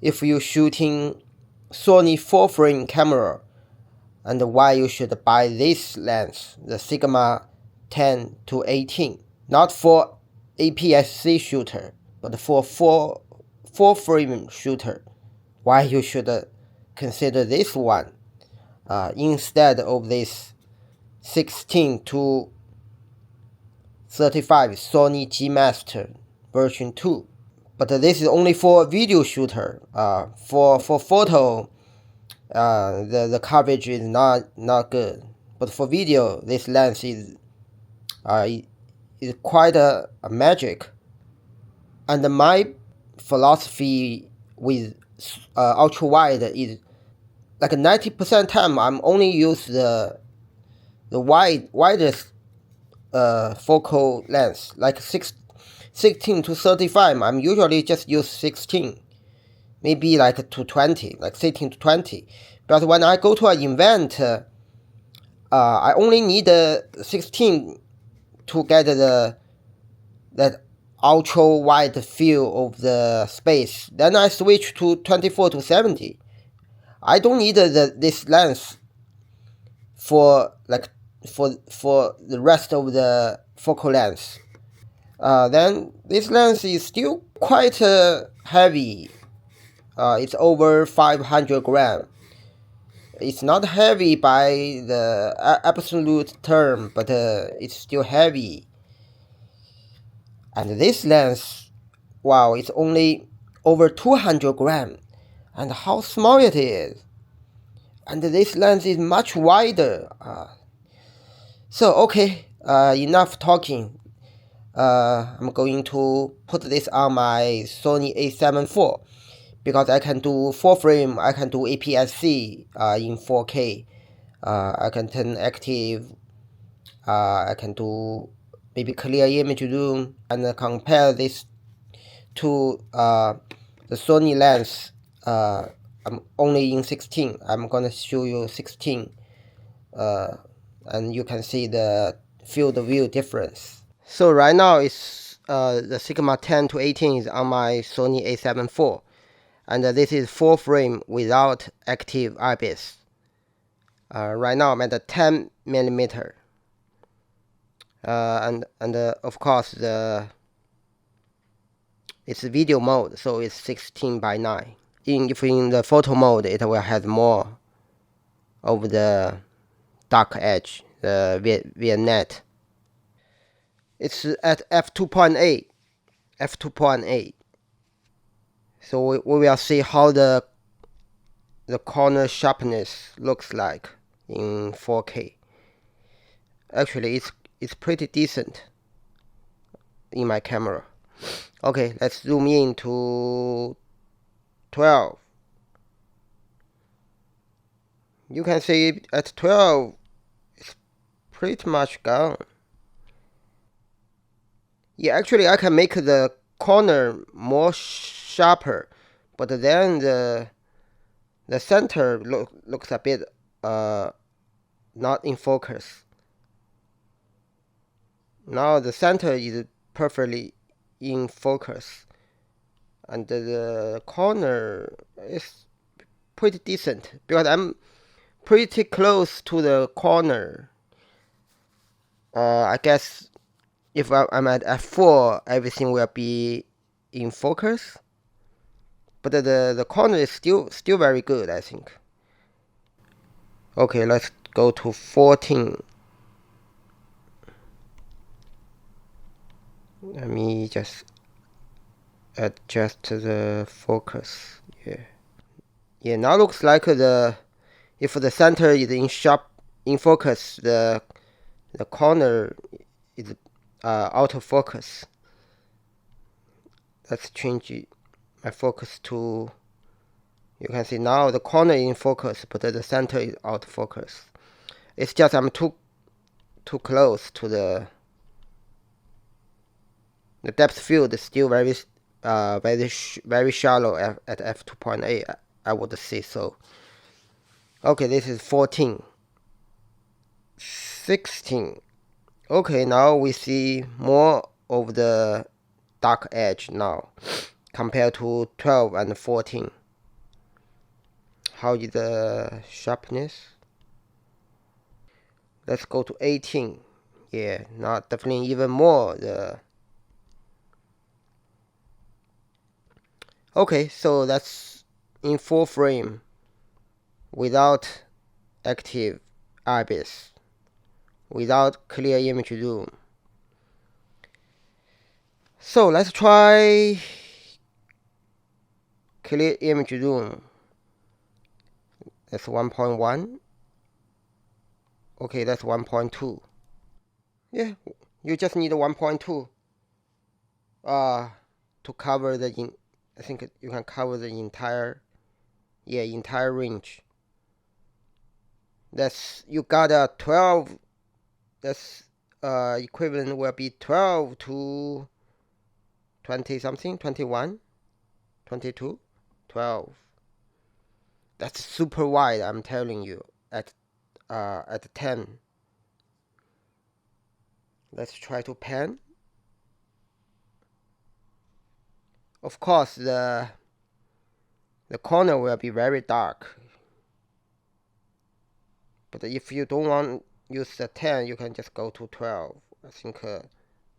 if you're shooting Sony full frame camera, and why you should buy this lens, the Sigma 10 to 18, not for APS-C shooter, but for full frame shooter. Why you should consider this one instead of this 16 to 35 Sony GMII version 2. But this is only for video shooter. For photo, the coverage is not good. But for video, this lens is quite a magic. And my philosophy with ultra wide is like 90% time I'm only use the widest focal length, like 16 to 35. I'm usually just use 16, maybe like to 20, like 16 to 20. But when I go to an event, I only need 16 to get that ultra wide feel of the space. Then I switch to 24 to 70. I don't need this lens for the rest of the focal length. Then this lens is still quite heavy. It's over 500 grams. It's not heavy by the absolute term, but it's still heavy. And this lens, wow, it's only over 200 grams. And how small it is. And this lens is much wider. So, okay, enough talking. I'm going to put this on my Sony a7 IV because I can do full frame, I can do APS-C in 4K. I can turn active, I can do maybe clear image zoom, and compare this to the Sony lens. I'm only in 16. I'm gonna show you 16, and you can see the field of view difference. So right now it's the Sigma 10 to 18 is on my Sony a7 IV, and this is full frame without active IBIS. Right now I'm at the 10 millimeter, and of course it's video mode, so it's 16:9. If in the photo mode, it will have more of the dark edge, the vignette. It's at F2.8. F2.8. So we will see how the corner sharpness looks like in 4K. Actually, it's pretty decent in my camera. Okay, let's zoom in to 12. You can see at 12 it's pretty much gone. Yeah, actually I can make the corner more sharper, but then the center looks a bit not in focus. Now the center is perfectly in focus, and the corner is pretty decent because I'm pretty close to the corner. I guess if I'm at f4, everything will be in focus, but the corner is still very good, I think. Okay, let's go to 14. Let me just adjust the focus. Yeah, now looks like if the center is in focus, the corner is out of focus. Let's change my focus to, you can see now the corner is in focus, but the center is out of focus. It's just I'm too close to the depth field is still very shallow at f2.8. I would say so. Okay, this is 14. 16. Okay, now we see more of the dark edge now compared to 12 and 14. how is the sharpness? Let's go to 18. Yeah, now definitely even more. Okay, so that's in full frame without active IBIS, without clear image zoom. So let's try clear image zoom. That's 1.1. Okay, that's 1.2. Yeah, you just need 1.2 to cover the I think you can cover the entire range. That's you got a 12. That's equivalent will be 12 to 20 something, 21, 22, 12. That's super wide, I'm telling you. At 10. Let's try to pan. Of course, the corner will be very dark. But if you don't want to use the 10, you can just go to 12. I think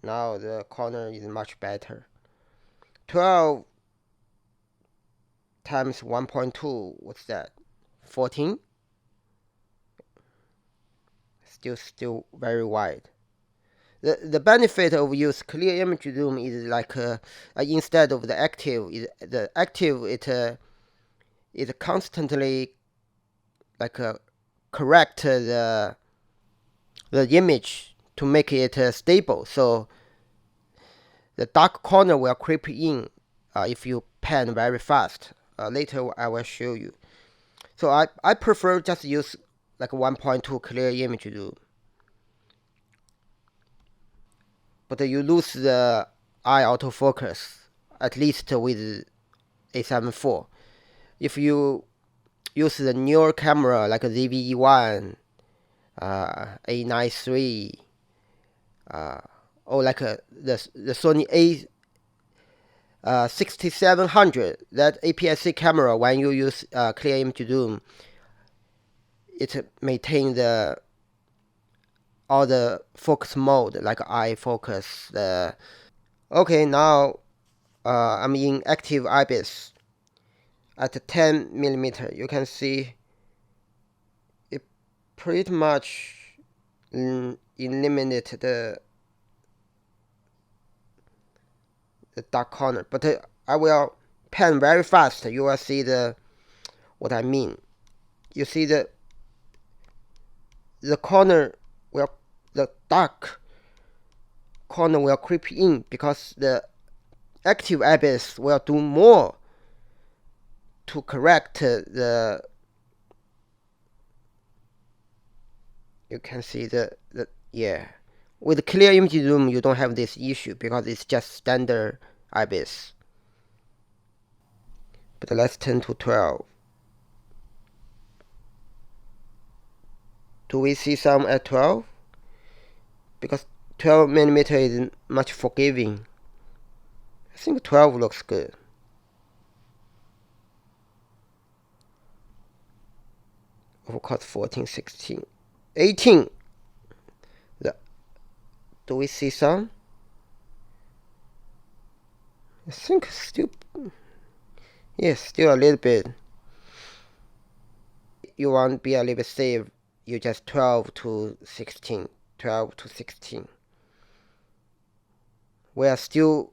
now the corner is much better. 12 times 1.2, what's that? 14? Still very wide. The benefit of use clear image zoom is like instead of the active, it constantly like correct the image to make it stable. So the dark corner will creep in if you pan very fast. Later I will show you. So I prefer just use like 1.2 clear image zoom. But you lose the eye autofocus, at least with A7 IV. If you use the newer camera like ZV-E1, A9 III, or like the Sony A6700, that APS-C camera, when you use clear image zoom, it maintains all the focus mode like eye focus. Okay, now I'm in active IBIS at 10 millimeter. You can see it pretty much eliminate the dark corner, but I will pan very fast. You will see what I mean. You see the corner will, the dark corner will creep in because the active IBIS will do more to correct the. You can see yeah. With clear image zoom, you don't have this issue because it's just standard IBIS. But let's turn to 12. Do we see some at 12? Because 12 millimeter is much forgiving. I think 12 looks good. Of course, 14, 16, 18. Do we see some? I think still, yes, still a little bit. You want to be a little bit safe, you just 12 to 16, 12 to 16. We are still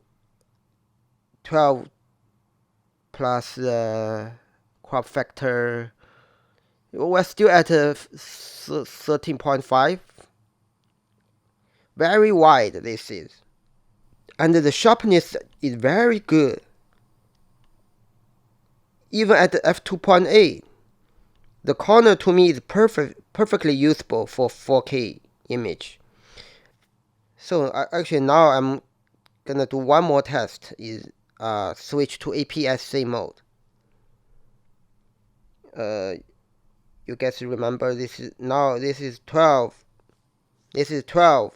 12 plus the crop factor. We're still at 13.5. Very wide this is. And the sharpness is very good. Even at the F2.8. The corner to me is perfectly usable for 4K image. So actually now I'm gonna do one more test, is switch to APS-C mode. You guys remember this is 12. This is 12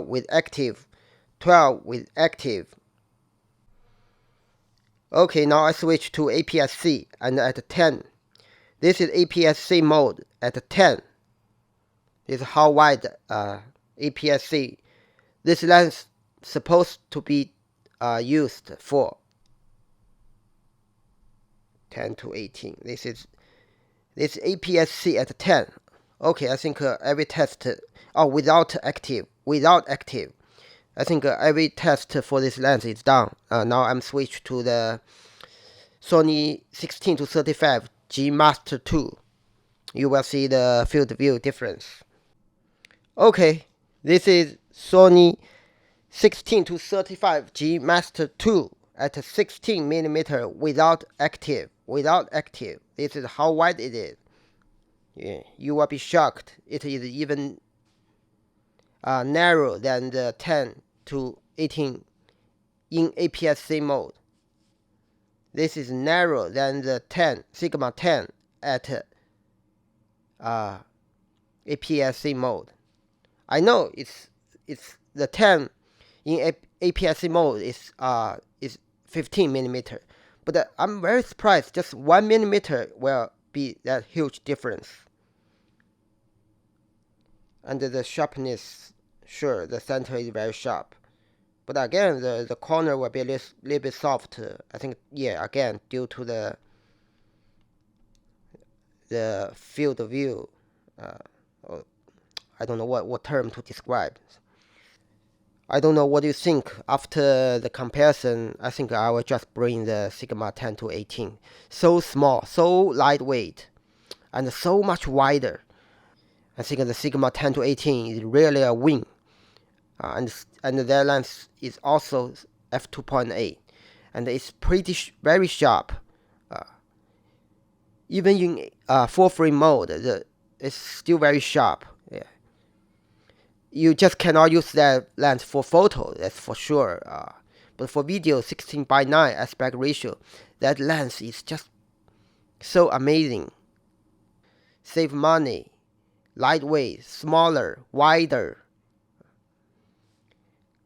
with active, 12 with active. Okay, now I switch to APS-C and at 10. This is APS-C mode at 10. This is how wide APS-C. This lens supposed to be used for 10 to 18. This APS-C at 10. Okay, I think every test, without active. I think every test for this lens is done. Now I'm switched to the Sony 16 to 35 GMII II. You will see the field of view difference. Okay, this is Sony 16 to 35 GMII II at 16mm without active. This is how wide it is. Yeah, you will be shocked. It is even narrow than the 10 to 18 in APS-C mode. This is narrower than the 10 Sigma 10 at APS-C mode. I know it's the 10 in APS-C mode is 15mm, but I'm very surprised. Just 1mm will be that huge difference. And the sharpness, sure, the center is very sharp, but again the corner will be a little bit soft. I think, yeah, again due to the field of view. I don't know what term to describe. I don't know what you think. After the comparison, I think I will just bring the Sigma 10 to 18. So small, so lightweight, and so much wider. I think the Sigma 10 to 18 is really a win. And their lens is also F2.8, and it's very sharp. Even in full frame mode, it's still very sharp. Yeah. You just cannot use that lens for photo, that's for sure. But for video, 16:9 aspect ratio, that lens is just so amazing. Save money, lightweight, smaller, wider.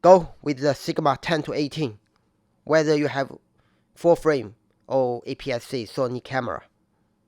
Go with the Sigma 10 to 18, whether you have full frame or APS-C Sony camera.